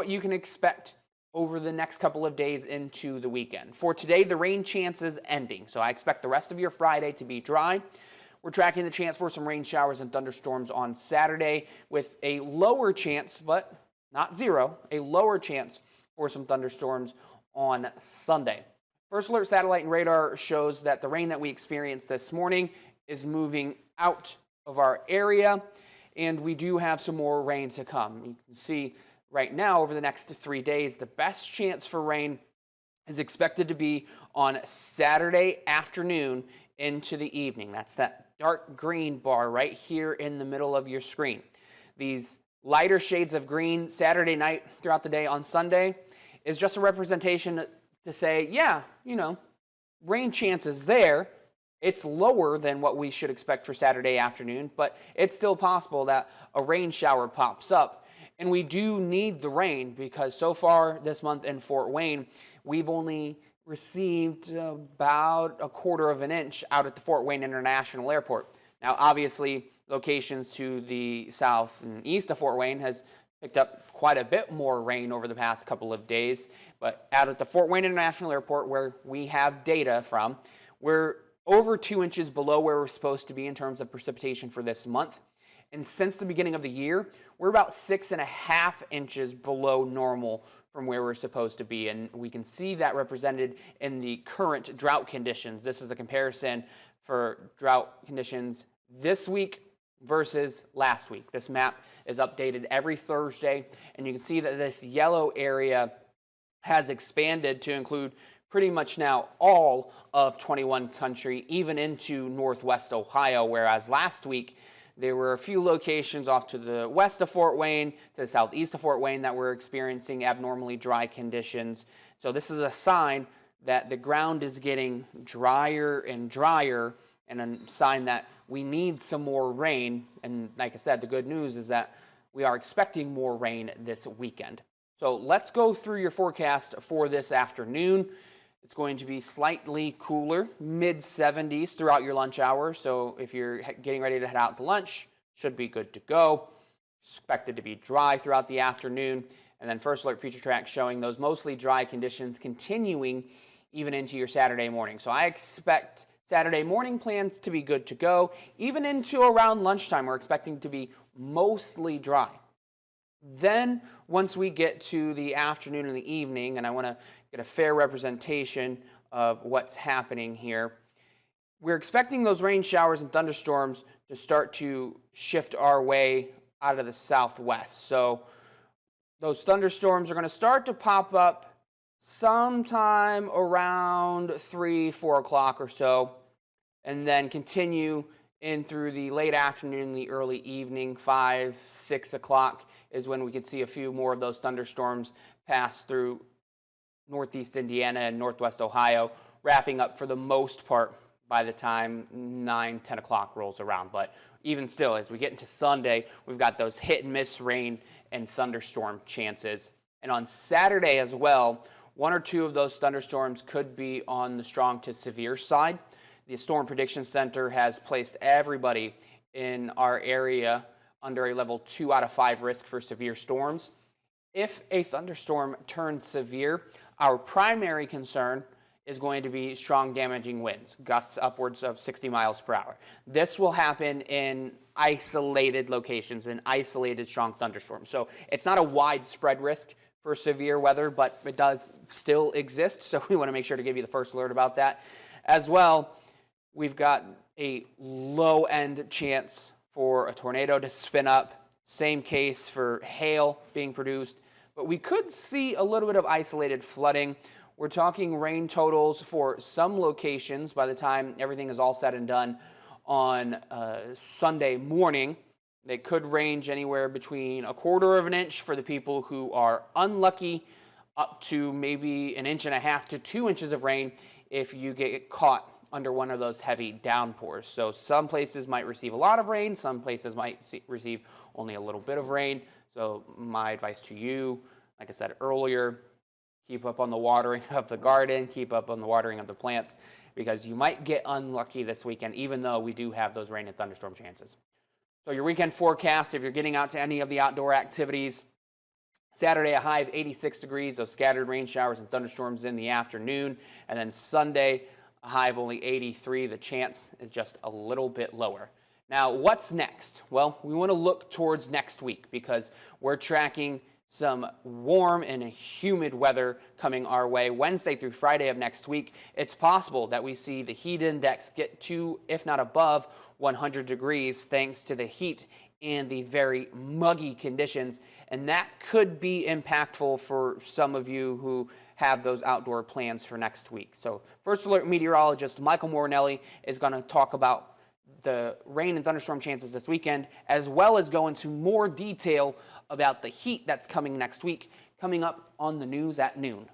what you can expect over the next couple of days into the weekend. For today, the rain chance is ending, so I expect the rest of your Friday to be dry. We're tracking the chance for some rain showers and thunderstorms on Saturday with a lower chance, but not zero, a lower chance for some thunderstorms on Sunday. First Alert satellite and radar shows that the rain that we experienced this morning is moving out of our area, and we do have some more rain to come. You can see right now, over the next 3 days, the best chance for rain is expected to be on Saturday afternoon into the evening. That's that dark green bar right here in the middle of your screen. These lighter shades of green Saturday night throughout the day on Sunday is just a representation to say, yeah, rain chances there. It's lower than what we should expect for Saturday afternoon, but it's still possible that a rain shower pops up. And we do need the rain because so far this month in Fort Wayne, we've only received about 1/4 of an inch out at the Fort Wayne International Airport. Now, obviously, locations to the south and east of Fort Wayne has picked up quite a bit more rain over the past couple of days. But out at the Fort Wayne International Airport, where we have data from, we're over 2 inches below where we're supposed to be in terms of precipitation for this month. And since the beginning of the year, we're about 6.5 inches below normal from where we're supposed to be. And we can see that represented in the current drought conditions. This is a comparison for drought conditions this week versus last week. This map is updated every Thursday, and you can see that this yellow area has expanded to include pretty much now all of 21 country, even into northwest Ohio, whereas last week there were a few locations off to the west of Fort Wayne, to the southeast of Fort Wayne, that were experiencing abnormally dry conditions. So this is a sign that the ground is getting drier and drier, and a sign that we need some more rain. And like I said, the good news is that we are expecting more rain this weekend. So let's go through your forecast for this afternoon. It's going to be slightly cooler, mid-70s throughout your lunch hour. So if you're getting ready to head out to lunch, should be good to go. Expected to be dry throughout the afternoon. And then First Alert Future Track showing those mostly dry conditions continuing even into your Saturday morning. So I expect Saturday morning plans to be good to go. Even into around lunchtime, we're expecting to be mostly dry. Then once we get to the afternoon and the evening, and I want to get a fair representation of what's happening here, we're expecting those rain showers and thunderstorms to start to shift our way out of the southwest. So those thunderstorms are going to start to pop up sometime around 3, 4 o'clock or so, and then continue in through the late afternoon, the early evening. 5, 6 o'clock is when we could see a few more of those thunderstorms pass through northeast Indiana and northwest Ohio, wrapping up for the most part by the time 9, 10 o'clock rolls around. But even still, as we get into Sunday, we've got those hit and miss rain and thunderstorm chances. And on Saturday as well, 1 or 2 of those thunderstorms could be on the strong to severe side. The Storm Prediction Center has placed everybody in our area under a level 2 out of 5 risk for severe storms. If a thunderstorm turns severe, our primary concern is going to be strong damaging winds, gusts upwards of 60 miles per hour. This will happen in isolated locations, in isolated strong thunderstorms. So it's not a widespread risk for severe weather, but it does still exist. So we want to make sure to give you the first alert about that. As well, we've got a low end chance for a tornado to spin up. Same case for hail being produced. But we could see a little bit of isolated flooding. We're talking rain totals for some locations by the time everything is all said and done on Sunday morning. They could range anywhere between 1/4 of an inch for the people who are unlucky, up to maybe 1.5 to 2 inches of rain if you get caught under one of those heavy downpours. So some places might receive a lot of rain, some places might receive only a little bit of rain. So my advice to you, like I said earlier, keep up on the watering of the garden, keep up on the watering of the plants, because you might get unlucky this weekend, even though we do have those rain and thunderstorm chances. So your weekend forecast, if you're getting out to any of the outdoor activities, Saturday, a high of 86 degrees, those scattered rain showers and thunderstorms in the afternoon. And then Sunday, a high of only 83. The chance is just a little bit lower. Now, what's next? Well, we want to look towards next week because we're tracking some warm and humid weather coming our way Wednesday through Friday of next week. It's possible that we see the heat index get to, if not above, 100 degrees thanks to the heat and the very muggy conditions, and that could be impactful for some of you who have those outdoor plans for next week. So First Alert meteorologist Michael Morinelli is going to talk about the rain and thunderstorm chances this weekend, as well as go into more detail about the heat that's coming next week, coming up on the news at noon.